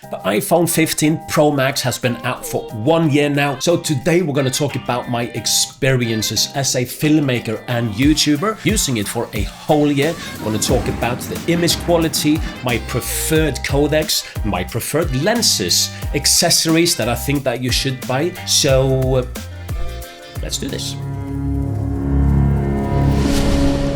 The iPhone 15 Pro Max has been out for 1 year now, so today we're going to talk about my experiences as a filmmaker and YouTuber using it for a whole year. I'm going to talk about the image quality, my preferred codecs, my preferred lenses, accessories that I think that you should buy. So let's do this.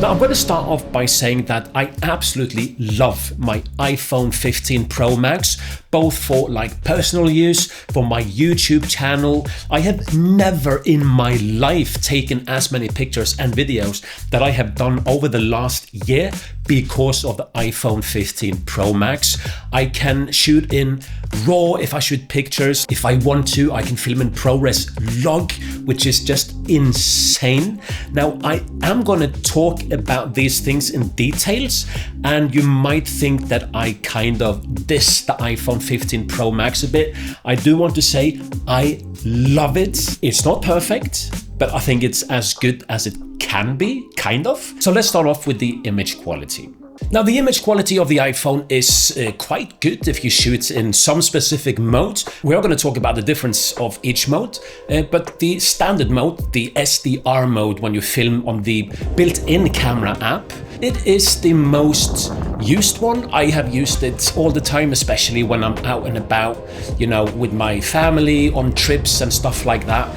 Now, I'm going to start off by saying that I absolutely love my iPhone 15 Pro Max, both for personal use, for my YouTube channel. I have never in my life taken as many pictures and videos that I have done over the last year because of the iPhone 15 Pro Max. I can shoot in RAW if I shoot pictures. If I want to, I can film in ProRes log, which is just insane. Now, I am going to talk about these things in details, and you might think that I kind of diss the iPhone 15 Pro Max a bit. I do want to say I love it. It's not perfect, but I think it's as good as it can be, kind of. So let's start off with the image quality. Now, the image quality of the iPhone is quite good if you shoot in some specific mode. We are going to talk about the difference of each mode, but the standard mode, the SDR mode, when you film on the built-in camera app, it is the most used one. I have used it all the time, especially when I'm out and about, you know, with my family on trips and stuff like that.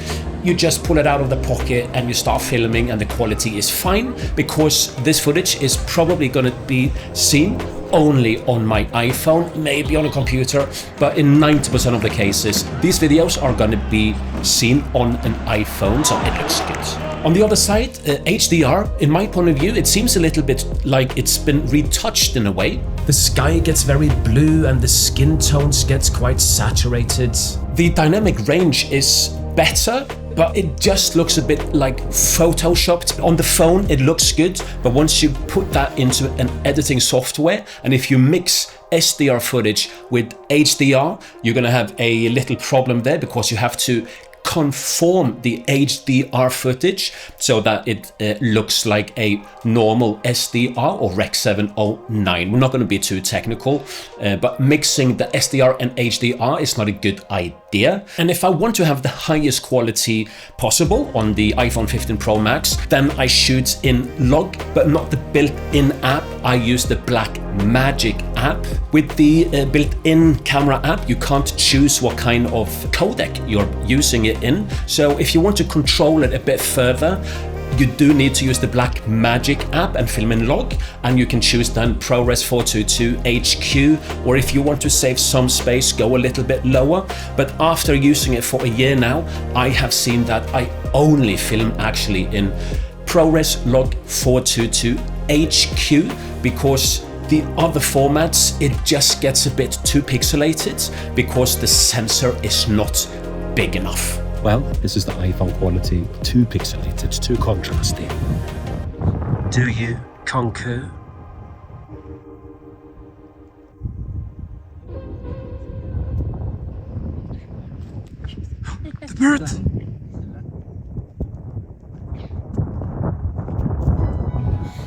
You just pull it out of the pocket and you start filming, and the quality is fine because this footage is probably going to be seen only on my iPhone, maybe on a computer, but in 90% of the cases, these videos are going to be seen on an iPhone, so it looks good. On the other side, HDR, in my point of view, it seems a little bit like it's been retouched in a way. The sky gets very blue and the skin tones gets quite saturated. The dynamic range is better, but it just looks a bit like photoshopped. On the phone, it looks good, but once you put that into an editing software, and if you mix SDR footage with HDR, you're gonna have a little problem there because you have to conform the HDR footage so that it looks like a normal SDR or Rec 709. We're not going to be too technical, but mixing the SDR and HDR is not a good idea. And if I want to have the highest quality possible on the iPhone 15 Pro Max, then I shoot in log, but not the built-in app. I use the Blackmagic app. With the built-in camera app, you can't choose what kind of codec you're using it in. So if you want to control it a bit further, you do need to use the Blackmagic app and film in log, and you can choose then ProRes 422 HQ, or if you want to save some space, go a little bit lower. But after using it for a year now, I have seen that I only film actually in ProRes log 422 HQ because the other formats, it just gets a bit too pixelated because the sensor is not big enough. Well, this is the iPhone quality, too pixelated, too contrasty. Do you concur? The bird!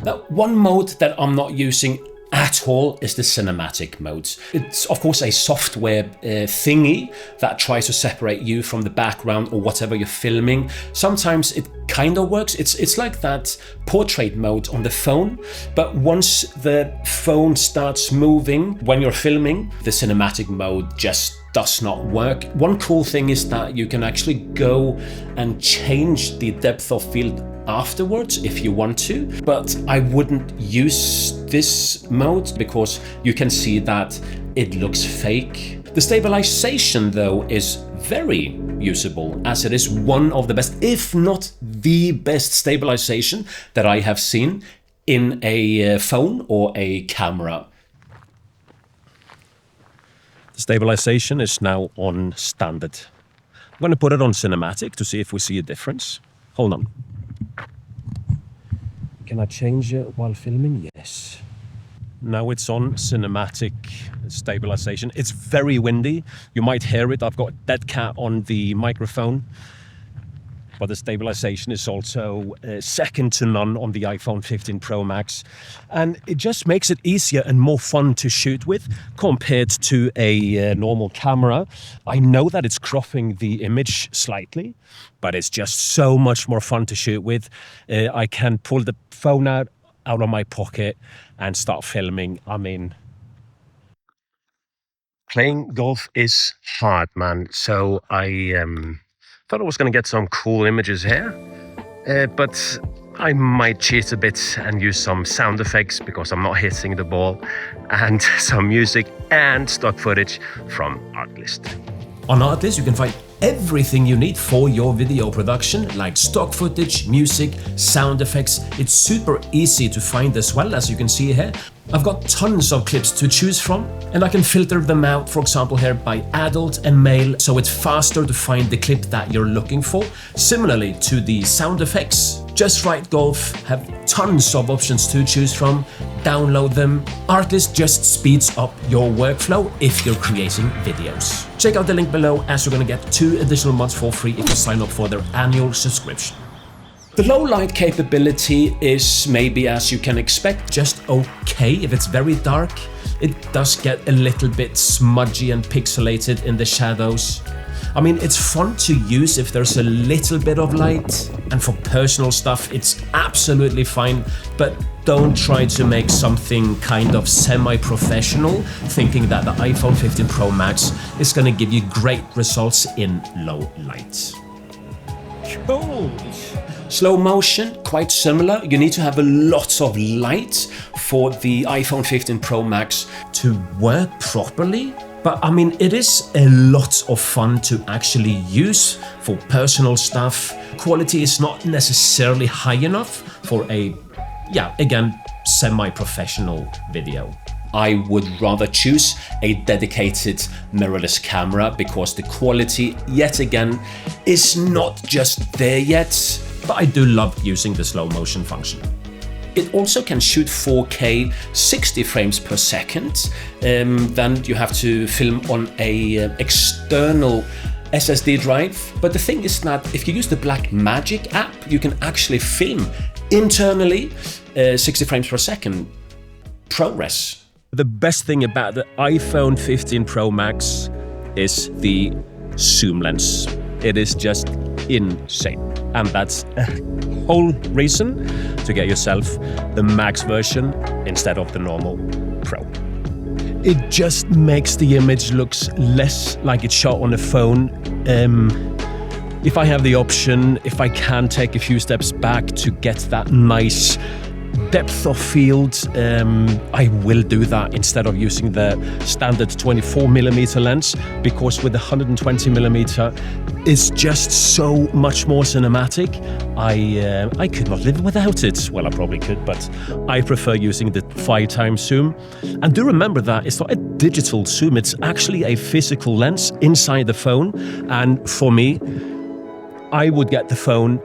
Now, one mode that I'm not using at all is the cinematic mode. It's of course a software thingy that tries to separate you from the background or whatever you're filming. Sometimes it kind of works. It's like that portrait mode on the phone, but once the phone starts moving when you're filming, the cinematic mode just does not work. One cool thing is that you can actually go and change the depth of field afterwards if you want to, but I wouldn't use this mode because you can see that it looks fake. The stabilization though is very usable, as it is one of the best, if not the best stabilization that I have seen in a phone or a camera. The stabilization is now on standard. I'm going to put it on cinematic to see if we see a difference. Hold on. Can I change it while filming? Yes. Now it's on cinematic stabilization. It's very windy. You might hear it. I've got a dead cat on the microphone. but the stabilization is also second to none on the iPhone 15 Pro Max. And it just makes it easier and more fun to shoot with compared to a normal camera. I know that it's cropping the image slightly, but it's just so much more fun to shoot with. I can pull the phone out of my pocket and start filming. I mean, playing golf is hard, man. So I thought I was going to get some cool images here, but I might cheat a bit and use some sound effects because I'm not hitting the ball, and some music and stock footage from ARTLIST. On ARTLIST, you can find everything you need for your video production, like stock footage, music, sound effects. It's super easy to find as well, as you can see here. I've got tons of clips to choose from, and I can filter them out, for example here, by adult and male, so it's faster to find the clip that you're looking for. Similarly to the sound effects, Just Right Golf have tons of options to choose from. Download them. ARTLIST just speeds up your workflow if you're creating videos. Check out the link below, as you're gonna get 2 additional months for free if you sign up for their annual subscription. The low light capability is maybe, as you can expect, just okay if it's very dark. It does get a little bit smudgy and pixelated in the shadows. I mean, it's fun to use if there's a little bit of light, and for personal stuff it's absolutely fine, but don't try to make something kind of semi-professional thinking that the iPhone 15 Pro Max is going to give you great results in low light. Cool! Slow motion, quite similar. You need to have a lot of light for the iPhone 15 Pro Max to work properly. But I mean, it is a lot of fun to actually use for personal stuff. Quality is not necessarily high enough for a, again, semi-professional video. I would rather choose a dedicated mirrorless camera because the quality, yet again, is not just there yet. But I do love using the slow motion function. It also can shoot 4K 60 frames per second. Then you have to film on a external SSD drive. But the thing is that if you use the Blackmagic app, you can actually film internally 60 frames per second ProRes. The best thing about the iPhone 15 Pro Max is the zoom lens. It is just insane. And that's a whole reason to get yourself the Max version instead of the normal Pro. It just makes the image looks less like it's shot on a phone. If I have the option, if I can take a few steps back to get that nice depth of field, I will do that instead of using the standard 24mm lens, because with the 120mm it's just so much more cinematic. I could not live without it. Well, I probably could, but I prefer using the 5x zoom. And do remember that it's not a digital zoom, it's actually a physical lens inside the phone. And for me, I would get the phone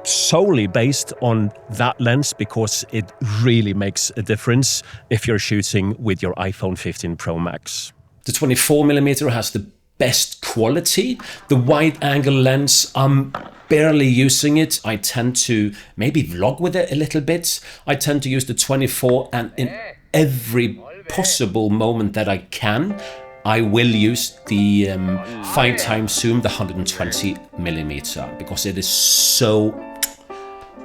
solely based on that lens because it really makes a difference if you're shooting with your iPhone 15 Pro Max. The 24mm has the best quality. The wide-angle lens, I'm barely using it. I tend to maybe vlog with it a little bit. I tend to use the 24, and in every possible moment that I can, I will use the 5x zoom, the 120mm, because it is so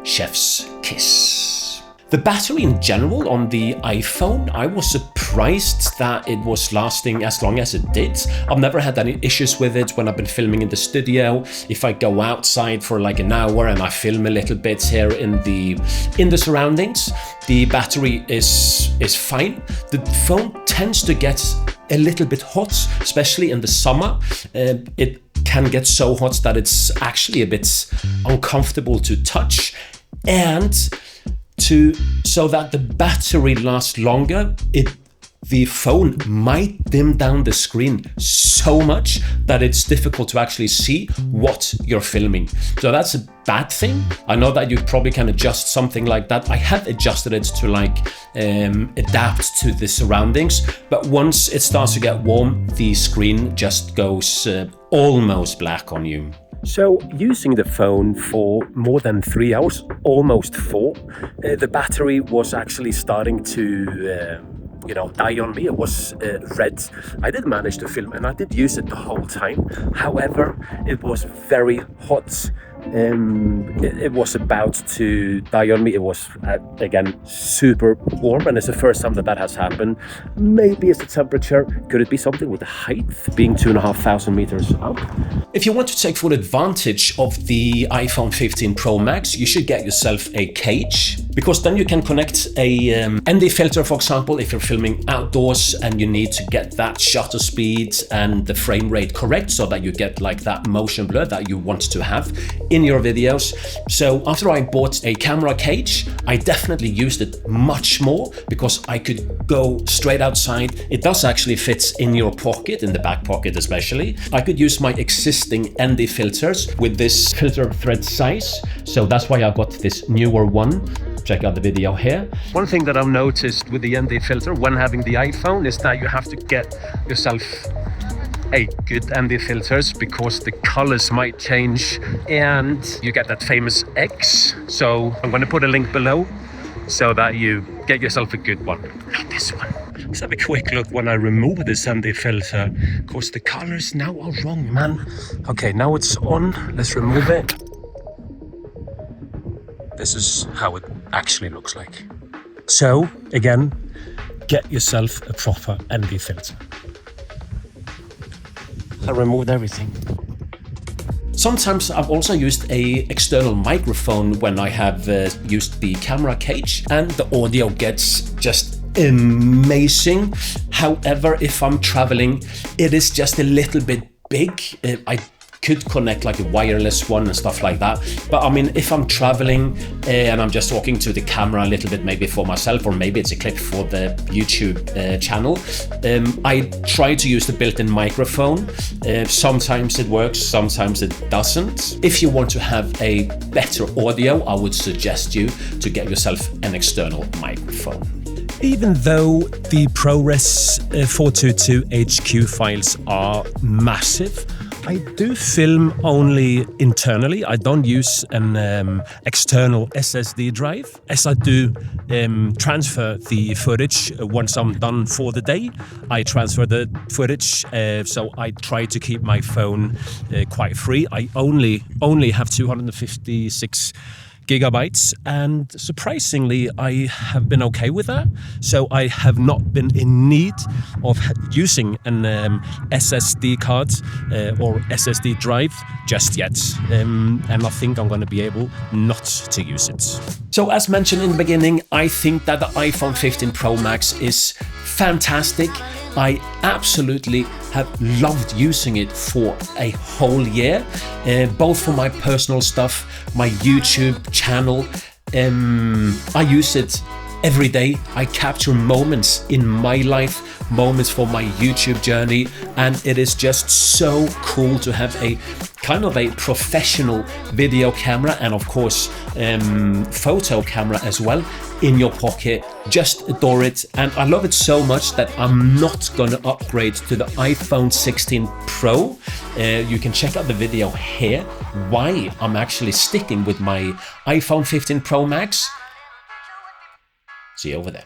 chef's kiss. The battery in general on the iPhone, I was surprised that it was lasting as long as it did. I've never had any issues with it when I've been filming in the studio. If I go outside for like an hour and I film a little bit here in the surroundings, the battery is fine. The phone tends to get a little bit hot, especially in the summer. It can get so hot that it's actually a bit uncomfortable to touch. And so that the battery lasts longer, the phone might dim down the screen so much that it's difficult to actually see what you're filming. So that's a bad thing. I know that you probably can adjust something like that. I have adjusted it to adapt to the surroundings, but once it starts to get warm, the screen just goes almost black on you. So using the phone for more than 3 hours, almost 4, the battery was actually starting to die on me. It was red. I did manage to film and I did use it the whole time. However, it was very hot. It was about to die on me. It was again super warm, and it's the first time that has happened. Maybe it's the temperature. Could it be something with the height being 2,500 meters up? If you want to take full advantage of the iPhone 15 Pro Max, you should get yourself a cage, because then you can connect a ND filter, for example, if you're filming outdoors and you need to get that shutter speed and the frame rate correct so that you get like that motion blur that you want to have in your videos. So after I bought a camera cage, I definitely used it much more because I could go straight outside. It does actually fit in your pocket, in the back pocket especially. I could use my existing ND filters with this filter thread size. So that's why I got this newer one. Check out the video here. One thing that I've noticed with the ND filter when having the iPhone is that you have to get yourself a good ND filters because the colors might change and you get that famous X. So I'm going to put a link below so that you get yourself a good one. Like this one. Let's have a quick look when I remove this ND filter, because the colors now are wrong, man. Okay, now it's on. Let's remove it. This is how it actually looks like. So again, get yourself a proper ND filter. I removed everything. Sometimes I've also used an external microphone when I have used the camera cage, and the audio gets just amazing. However, if I'm traveling, it is just a little bit big. I could connect like a wireless one and stuff like that, but I mean, if I'm traveling and I'm just talking to the camera a little bit, maybe for myself, or maybe it's a clip for the YouTube channel, I try to use the built-in microphone. Sometimes it works, sometimes it doesn't. If you want to have a better audio, I would suggest you to get yourself an external microphone. Even though the ProRes 422 HQ files are massive, I do film only internally. I don't use an external SSD drive, as I do transfer the footage once I'm done for the day. I transfer the footage, so I try to keep my phone quite free. I only have 256 gigabytes, and surprisingly I have been okay with that, so I have not been in need of using an SSD card or SSD drive just yet, and I think I'm going to be able not to use it. So as mentioned in the beginning, I think that the iPhone 15 Pro Max is fantastic. I absolutely have loved using it for a whole year, both for my personal stuff, my YouTube channel. I use it every day. I capture moments in my life, moments for my YouTube journey, and it is just so cool to have a kind of a professional video camera and of course photo camera as well in your pocket. Just adore it, and I love it so much that I'm not gonna upgrade to the iPhone 16 Pro. You can check out the video here why I'm actually sticking with my iPhone 15 Pro Max. See you over there.